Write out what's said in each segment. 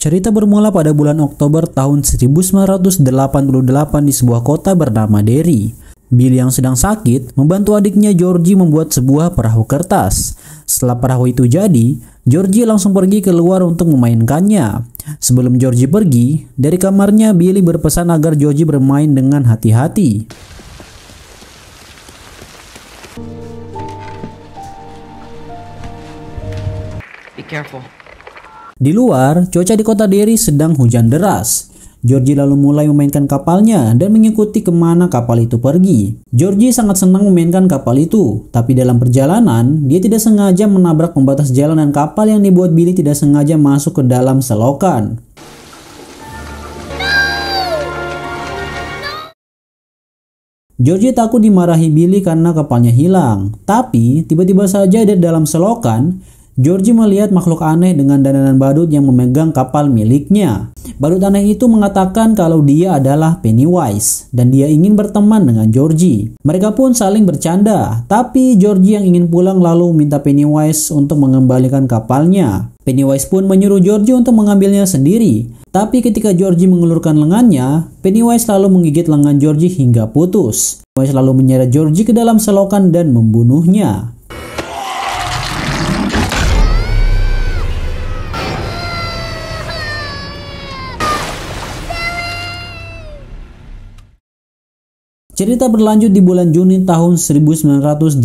Cerita bermula pada bulan Oktober tahun 1988 di sebuah kota bernama Derry. Billy yang sedang sakit membantu adiknya Georgie membuat sebuah perahu kertas. Setelah perahu itu jadi, Georgie langsung pergi keluar untuk memainkannya. Sebelum Georgie pergi, dari kamarnya Billy berpesan agar Georgie bermain dengan hati-hati. Be careful. Di luar, cuaca di kota Derry sedang hujan deras. Georgie lalu mulai memainkan kapalnya dan mengikuti kemana kapal itu pergi. Georgie sangat senang memainkan kapal itu, tapi dalam perjalanan, dia tidak sengaja menabrak pembatas jalan dan kapal yang dibuat Billy tidak sengaja masuk ke dalam selokan. Georgie takut dimarahi Billy karena kapalnya hilang, tapi tiba-tiba saja dari dalam selokan, Georgie melihat makhluk aneh dengan dandanan badut yang memegang kapal miliknya. Badut aneh itu mengatakan kalau dia adalah Pennywise dan dia ingin berteman dengan Georgie. Mereka pun saling bercanda, tapi Georgie yang ingin pulang lalu minta Pennywise untuk mengembalikan kapalnya. Pennywise pun menyuruh Georgie untuk mengambilnya sendiri. Tapi ketika Georgie mengulurkan lengannya, Pennywise lalu menggigit lengan Georgie hingga putus. Pennywise lalu menyeret Georgie ke dalam selokan dan membunuhnya. Cerita berlanjut di bulan Juni tahun 1989.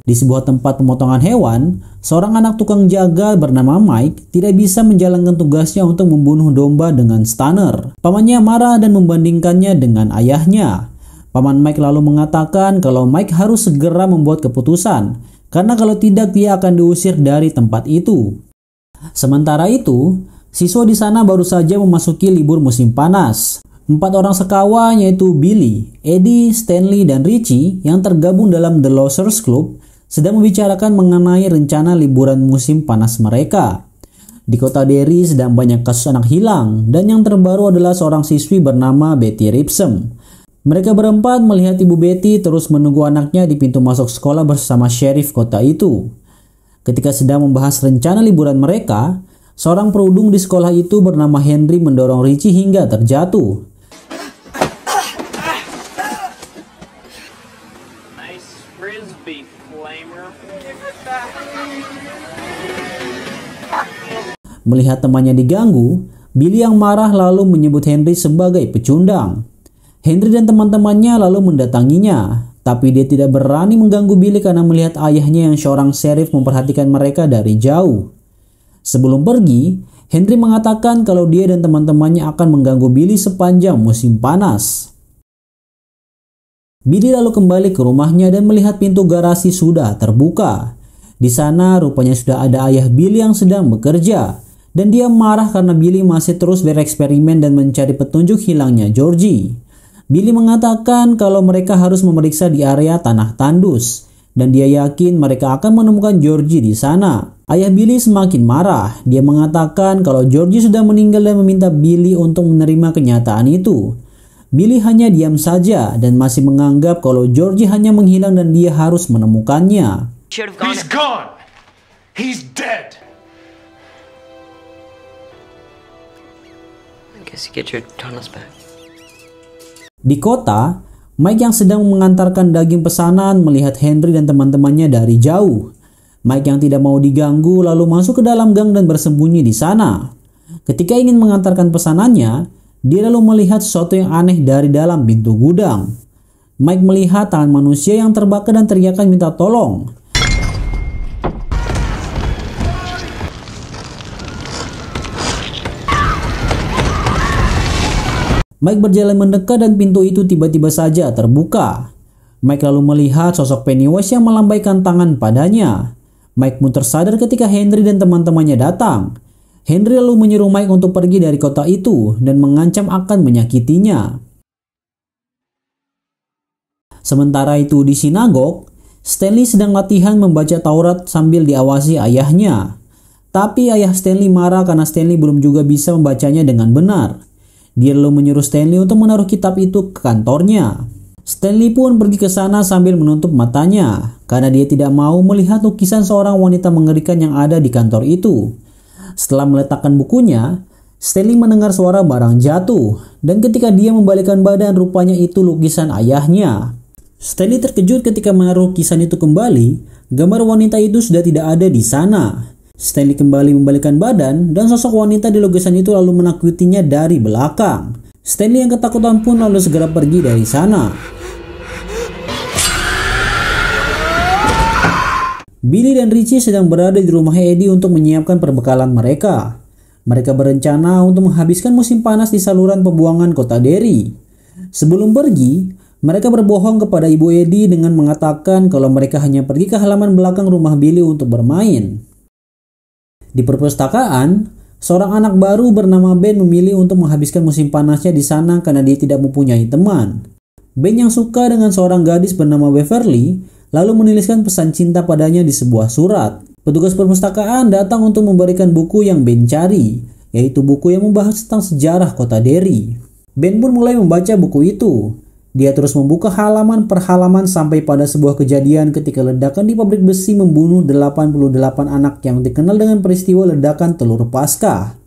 Di sebuah tempat pemotongan hewan, seorang anak tukang jaga bernama Mike tidak bisa menjalankan tugasnya untuk membunuh domba dengan stunner. Pamannya marah dan membandingkannya dengan ayahnya. Paman Mike lalu mengatakan kalau Mike harus segera membuat keputusan, karena kalau tidak dia akan diusir dari tempat itu. Sementara itu, siswa di sana baru saja memasuki libur musim panas. 4 orang sekawan yaitu Billy, Eddie, Stanley, dan Richie yang tergabung dalam The Losers Club sedang membicarakan mengenai rencana liburan musim panas mereka. Di kota Derry sedang banyak kasus anak hilang dan yang terbaru adalah seorang siswi bernama Betty Ripsem. Mereka berempat melihat ibu Betty terus menunggu anaknya di pintu masuk sekolah bersama sheriff kota itu. Ketika sedang membahas rencana liburan mereka, seorang perudung di sekolah itu bernama Henry mendorong Richie hingga terjatuh. Melihat temannya diganggu, Billy yang marah lalu menyebut Henry sebagai pecundang. Henry dan teman-temannya lalu mendatanginya, tapi dia tidak berani mengganggu Billy karena melihat ayahnya yang seorang sheriff memperhatikan mereka dari jauh. Sebelum pergi, Henry mengatakan kalau dia dan teman-temannya akan mengganggu Billy sepanjang musim panas. Billy lalu kembali ke rumahnya dan melihat pintu garasi sudah terbuka. Di sana rupanya sudah ada ayah Billy yang sedang bekerja. Dan dia marah karena Billy masih terus bereksperimen dan mencari petunjuk hilangnya Georgie. Billy mengatakan kalau mereka harus memeriksa di area tanah tandus. Dan dia yakin mereka akan menemukan Georgie di sana. Ayah Billy semakin marah. Dia mengatakan kalau Georgie sudah meninggal dan meminta Billy untuk menerima kenyataan itu. Billy hanya diam saja dan masih menganggap kalau Georgie hanya menghilang dan dia harus menemukannya. He's gone. He's dead. Get your tunnels back. Di kota, Mike yang sedang mengantarkan daging pesanan melihat Henry dan teman-temannya dari jauh. Mike yang tidak mau diganggu lalu masuk ke dalam gang dan bersembunyi di sana. Ketika ingin mengantarkan pesanannya, dia lalu melihat sesuatu yang aneh dari dalam pintu gudang. Mike melihat tangan manusia yang terbakar dan teriakan minta tolong. Mike berjalan mendekat dan pintu itu tiba-tiba saja terbuka. Mike lalu melihat sosok Pennywise yang melambaikan tangan padanya. Mike pun tersadar ketika Henry dan teman-temannya datang. Henry lalu menyuruh Mike untuk pergi dari kota itu dan mengancam akan menyakitinya. Sementara itu di sinagog, Stanley sedang latihan membaca Taurat sambil diawasi ayahnya. Tapi ayah Stanley marah karena Stanley belum juga bisa membacanya dengan benar. Dia lalu menyuruh Stanley untuk menaruh kitab itu ke kantornya. Stanley pun pergi ke sana sambil menutup matanya karena dia tidak mau melihat lukisan seorang wanita mengerikan yang ada di kantor itu. Setelah meletakkan bukunya, Stanley mendengar suara barang jatuh, dan ketika dia membalikkan badan, rupanya itu lukisan ayahnya. Stanley terkejut ketika menaruh lukisan itu kembali. Gambar wanita itu sudah tidak ada di sana. Stanley kembali membalikkan badan, dan sosok wanita di lukisan itu lalu menakutinya dari belakang. Stanley yang ketakutan pun lalu segera pergi dari sana. Billy dan Richie sedang berada di rumah Eddie untuk menyiapkan perbekalan mereka. Mereka berencana untuk menghabiskan musim panas di saluran pembuangan kota Derry. Sebelum pergi, mereka berbohong kepada Ibu Eddie dengan mengatakan kalau mereka hanya pergi ke halaman belakang rumah Billy untuk bermain. Di perpustakaan, seorang anak baru bernama Ben memilih untuk menghabiskan musim panasnya di sana karena dia tidak mempunyai teman. Ben yang suka dengan seorang gadis bernama Beverly, lalu menuliskan pesan cinta padanya di sebuah surat. Petugas perpustakaan datang untuk memberikan buku yang Ben cari, yaitu buku yang membahas tentang sejarah kota Derry. Ben pun mulai membaca buku itu. Dia terus membuka halaman per halaman sampai pada sebuah kejadian ketika ledakan di pabrik besi membunuh 88 anak yang dikenal dengan peristiwa ledakan telur Paskah.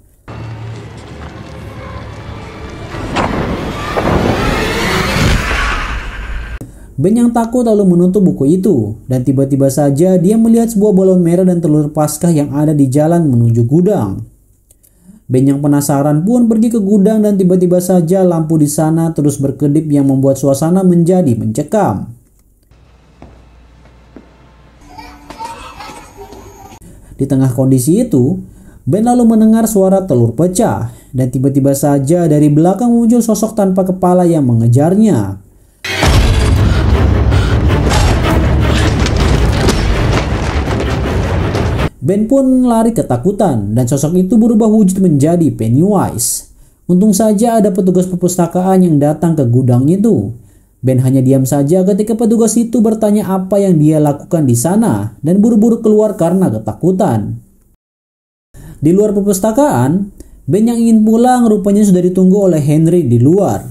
Ben yang takut lalu menutup buku itu, dan tiba-tiba saja dia melihat sebuah balon merah dan telur Paskah yang ada di jalan menuju gudang. Ben yang penasaran pun pergi ke gudang dan tiba-tiba saja lampu di sana terus berkedip yang membuat suasana menjadi mencekam. Di tengah kondisi itu, Ben lalu mendengar suara telur pecah, dan tiba-tiba saja dari belakang muncul sosok tanpa kepala yang mengejarnya. Ben pun lari ketakutan dan sosok itu berubah wujud menjadi Pennywise. Untung saja ada petugas perpustakaan yang datang ke gudang itu. Ben hanya diam saja ketika petugas itu bertanya apa yang dia lakukan di sana dan buru-buru keluar karena ketakutan. Di luar perpustakaan, Ben yang ingin pulang rupanya sudah ditunggu oleh Henry di luar.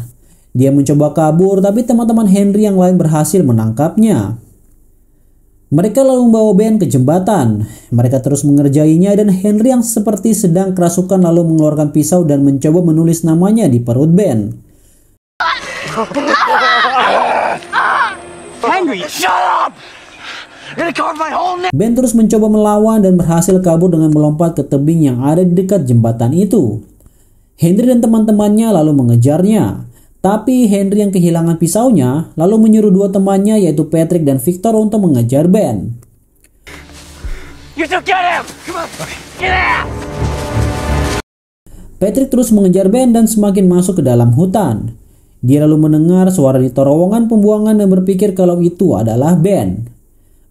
Dia mencoba kabur tapi teman-teman Henry yang lain berhasil menangkapnya. Mereka lalu membawa Ben ke jembatan. Mereka terus mengerjainya dan Henry yang seperti sedang kerasukan lalu mengeluarkan pisau dan mencoba menulis namanya di perut Ben. Henry, shut up! You're gonna carve my whole neck. Ben terus mencoba melawan dan berhasil kabur dengan melompat ke tebing yang ada di dekat jembatan itu. Henry dan teman-temannya lalu mengejarnya. Tapi Henry yang kehilangan pisaunya lalu menyuruh dua temannya yaitu Patrick dan Victor untuk mengejar Ben. You two get him! Come on! Get out! Patrick terus mengejar Ben dan semakin masuk ke dalam hutan. Dia lalu mendengar suara di terowongan pembuangan dan berpikir kalau itu adalah Ben.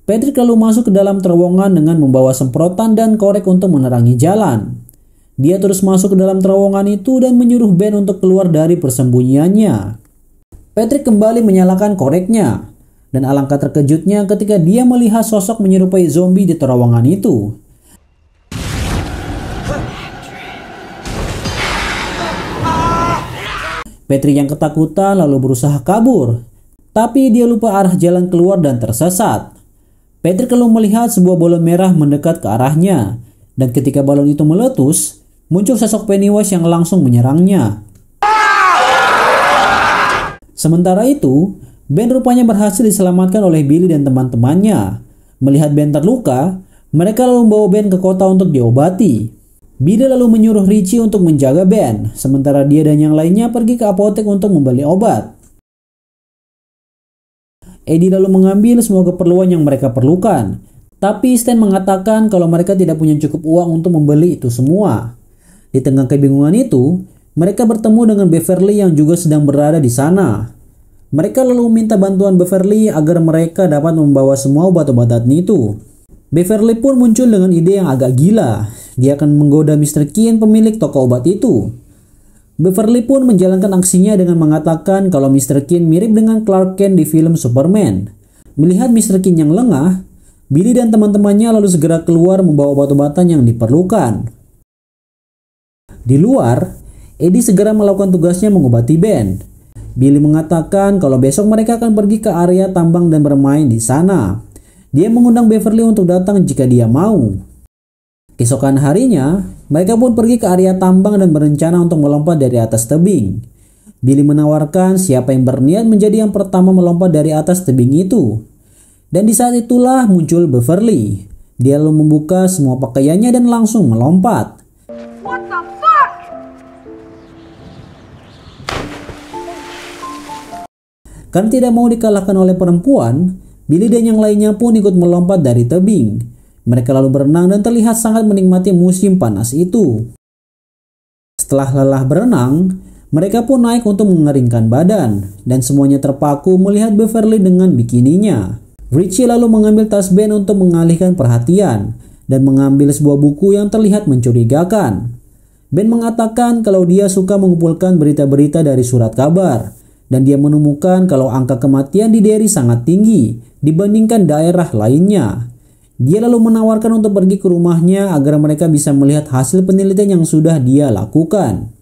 Patrick lalu masuk ke dalam terowongan dengan membawa semprotan dan korek untuk menerangi jalan. Dia terus masuk ke dalam terowongan itu dan menyuruh Ben untuk keluar dari persembunyiannya. Patrick kembali menyalakan koreknya, dan alangkah terkejutnya ketika dia melihat sosok menyerupai zombie di terowongan itu. Patrick yang ketakutan lalu berusaha kabur, tapi dia lupa arah jalan keluar dan tersesat. Patrick lalu melihat sebuah balon merah mendekat ke arahnya, dan ketika balon itu meletus, muncul sosok Pennywise yang langsung menyerangnya. Sementara itu, Ben rupanya berhasil diselamatkan oleh Billy dan teman-temannya. Melihat Ben terluka, mereka lalu membawa Ben ke kota untuk diobati. Billy lalu menyuruh Richie untuk menjaga Ben, sementara dia dan yang lainnya pergi ke apotek untuk membeli obat. Eddie lalu mengambil semua keperluan yang mereka perlukan, tapi Stan mengatakan kalau mereka tidak punya cukup uang untuk membeli itu semua. Di tengah kebingungan itu, mereka bertemu dengan Beverly yang juga sedang berada di sana. Mereka lalu meminta bantuan Beverly agar mereka dapat membawa semua obat-obatan itu. Beverly pun muncul dengan ide yang agak gila. Dia akan menggoda Mr. Keen, pemilik toko obat itu. Beverly pun menjalankan aksinya dengan mengatakan kalau Mr. Keen mirip dengan Clark Kent di film Superman. Melihat Mr. Keen yang lengah, Billy dan teman-temannya lalu segera keluar membawa obat-obatan yang diperlukan. Di luar, Eddie segera melakukan tugasnya mengobati Ben. Billy mengatakan kalau besok mereka akan pergi ke area tambang dan bermain di sana. Dia mengundang Beverly untuk datang jika dia mau. Keesokan harinya, mereka pun pergi ke area tambang dan berencana untuk melompat dari atas tebing. Billy menawarkan siapa yang berniat menjadi yang pertama melompat dari atas tebing itu. Dan di saat itulah muncul Beverly. Dia lalu membuka semua pakaiannya dan langsung melompat. What the fuck? Karena tidak mau dikalahkan oleh perempuan, Billy dan yang lainnya pun ikut melompat dari tebing. Mereka lalu berenang dan terlihat sangat menikmati musim panas itu. Setelah lelah berenang, mereka pun naik untuk mengeringkan badan, dan semuanya terpaku melihat Beverly dengan bikininya. Richie lalu mengambil tas Ben untuk mengalihkan perhatian, dan mengambil sebuah buku yang terlihat mencurigakan. Ben mengatakan kalau dia suka mengumpulkan berita-berita dari surat kabar, dan dia menemukan kalau angka kematian di Derry sangat tinggi dibandingkan daerah lainnya. Dia lalu menawarkan untuk pergi ke rumahnya agar mereka bisa melihat hasil penelitian yang sudah dia lakukan.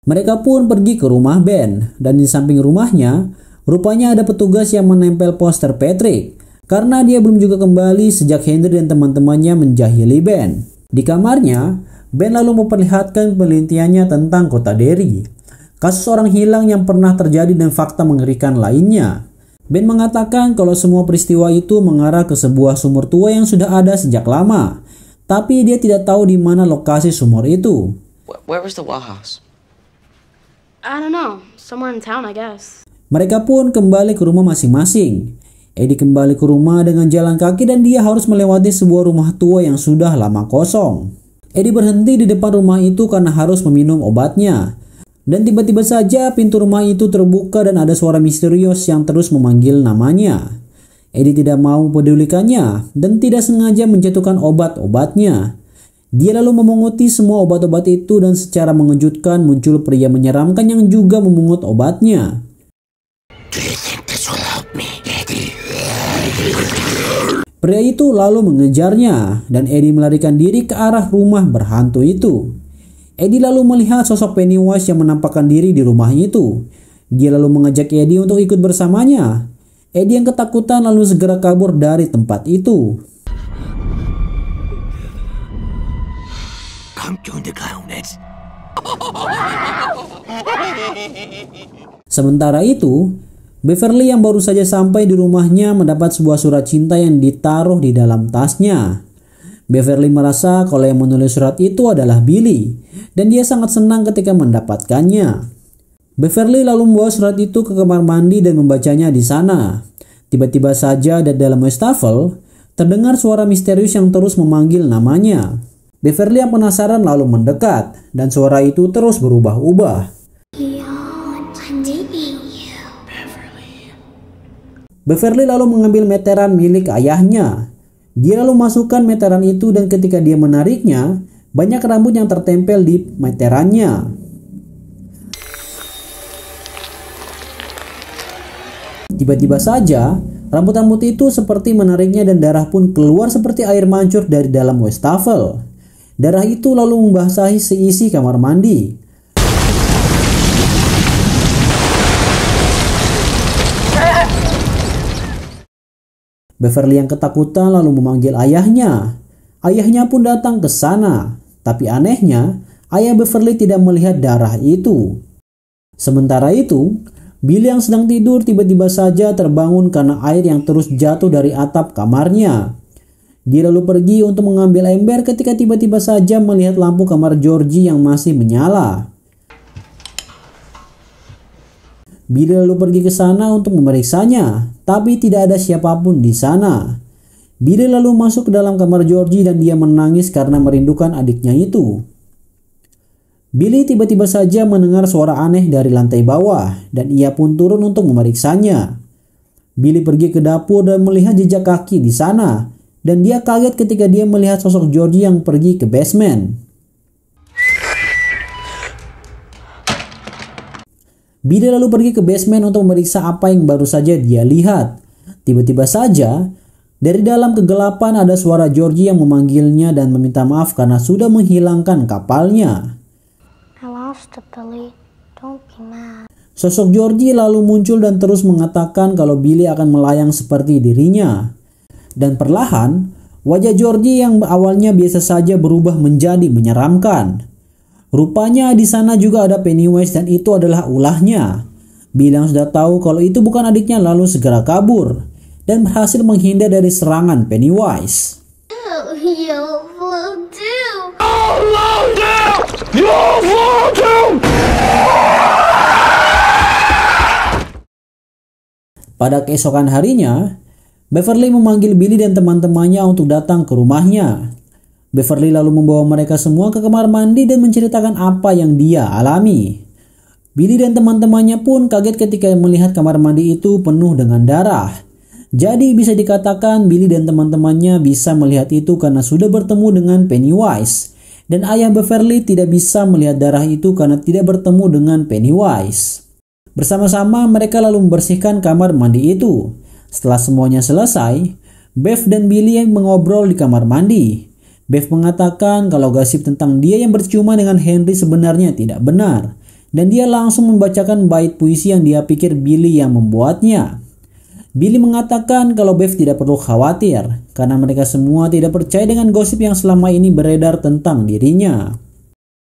Mereka pun pergi ke rumah Ben, dan di samping rumahnya, rupanya ada petugas yang menempel poster Patrick, karena dia belum juga kembali sejak Henry dan teman-temannya menjahili Ben. Di kamarnya, Ben lalu memperlihatkan penelitiannya tentang kota Derry, kasus orang hilang yang pernah terjadi dan fakta mengerikan lainnya. Ben mengatakan kalau semua peristiwa itu mengarah ke sebuah sumur tua yang sudah ada sejak lama, tapi dia tidak tahu di mana lokasi sumur itu. Where was the well house? I don't know. Somewhere in town, I guess. Mereka pun kembali ke rumah masing-masing. Eddie kembali ke rumah dengan jalan kaki dan dia harus melewati sebuah rumah tua yang sudah lama kosong. Eddie berhenti di depan rumah itu karena harus meminum obatnya. Dan tiba-tiba saja pintu rumah itu terbuka dan ada suara misterius yang terus memanggil namanya. Eddie tidak mau mempedulikannya dan tidak sengaja menjatuhkan obat-obatnya. Dia lalu memunguti semua obat-obat itu dan secara mengejutkan muncul pria menyeramkan yang juga memungut obatnya. Pria itu lalu mengejarnya dan Eddie melarikan diri ke arah rumah berhantu itu. Eddie lalu melihat sosok Pennywise yang menampakkan diri di rumah itu. Dia lalu mengajak Eddie untuk ikut bersamanya. Eddie yang ketakutan lalu segera kabur dari tempat itu. Sementara itu, Beverly yang baru saja sampai di rumahnya mendapat sebuah surat cinta yang ditaruh di dalam tasnya. Beverly merasa kalau yang menulis surat itu adalah Billy, dan dia sangat senang ketika mendapatkannya. Beverly lalu membawa surat itu ke kamar mandi dan membacanya di sana. Tiba-tiba saja dari dalam wastafel, terdengar suara misterius yang terus memanggil namanya. Beverly yang penasaran lalu mendekat, dan suara itu terus berubah-ubah. Beverly lalu mengambil meteran milik ayahnya. Dia lalu masukkan meteran itu dan ketika dia menariknya, banyak rambut yang tertempel di meterannya. Tiba-tiba saja, rambut-rambut itu seperti menariknya dan darah pun keluar seperti air mancur dari dalam wastafel. Darah itu lalu membasahi seisi kamar mandi. Beverly yang ketakutan lalu memanggil ayahnya. Ayahnya pun datang ke sana. Tapi anehnya, ayah Beverly tidak melihat darah itu. Sementara itu, Billy yang sedang tidur tiba-tiba saja terbangun karena air yang terus jatuh dari atap kamarnya. Dia lalu pergi untuk mengambil ember ketika tiba-tiba saja melihat lampu kamar Georgie yang masih menyala. Billy lalu pergi ke sana untuk memeriksanya, tapi tidak ada siapapun di sana. Billy lalu masuk ke dalam kamar Georgie dan dia menangis karena merindukan adiknya itu. Billy tiba-tiba saja mendengar suara aneh dari lantai bawah dan ia pun turun untuk memeriksanya. Billy pergi ke dapur dan melihat jejak kaki di sana dan dia kaget ketika dia melihat sosok Georgie yang pergi ke basement. Billy lalu pergi ke basement untuk memeriksa apa yang baru saja dia lihat. Tiba-tiba saja, dari dalam kegelapan ada suara Georgie yang memanggilnya dan meminta maaf karena sudah menghilangkan kapalnya. I lost it, Billy. Don't be mad. Sosok Georgie lalu muncul dan terus mengatakan kalau Billy akan melayang seperti dirinya. Dan perlahan, Wajah Georgie yang awalnya biasa saja berubah menjadi menyeramkan. Rupanya di sana juga ada Pennywise dan itu adalah ulahnya. Billy yang sudah tahu kalau itu bukan adiknya lalu segera kabur dan berhasil menghindar dari serangan Pennywise. You'll blow too. Pada keesokan harinya, Beverly memanggil Billy dan teman-temannya untuk datang ke rumahnya. Beverly lalu membawa mereka semua ke kamar mandi dan menceritakan apa yang dia alami. Billy dan teman-temannya pun kaget ketika melihat kamar mandi itu penuh dengan darah. Jadi bisa dikatakan Billy dan teman-temannya bisa melihat itu karena sudah bertemu dengan Pennywise. Dan ayah Beverly tidak bisa melihat darah itu karena tidak bertemu dengan Pennywise. Bersama-sama mereka lalu membersihkan kamar mandi itu. Setelah semuanya selesai, Bev dan Billy mengobrol di kamar mandi. Bev mengatakan kalau gosip tentang dia yang berciuman dengan Henry sebenarnya tidak benar. Dan dia langsung membacakan bait puisi yang dia pikir Billy yang membuatnya. Billy mengatakan kalau Bev tidak perlu khawatir karena mereka semua tidak percaya dengan gosip yang selama ini beredar tentang dirinya.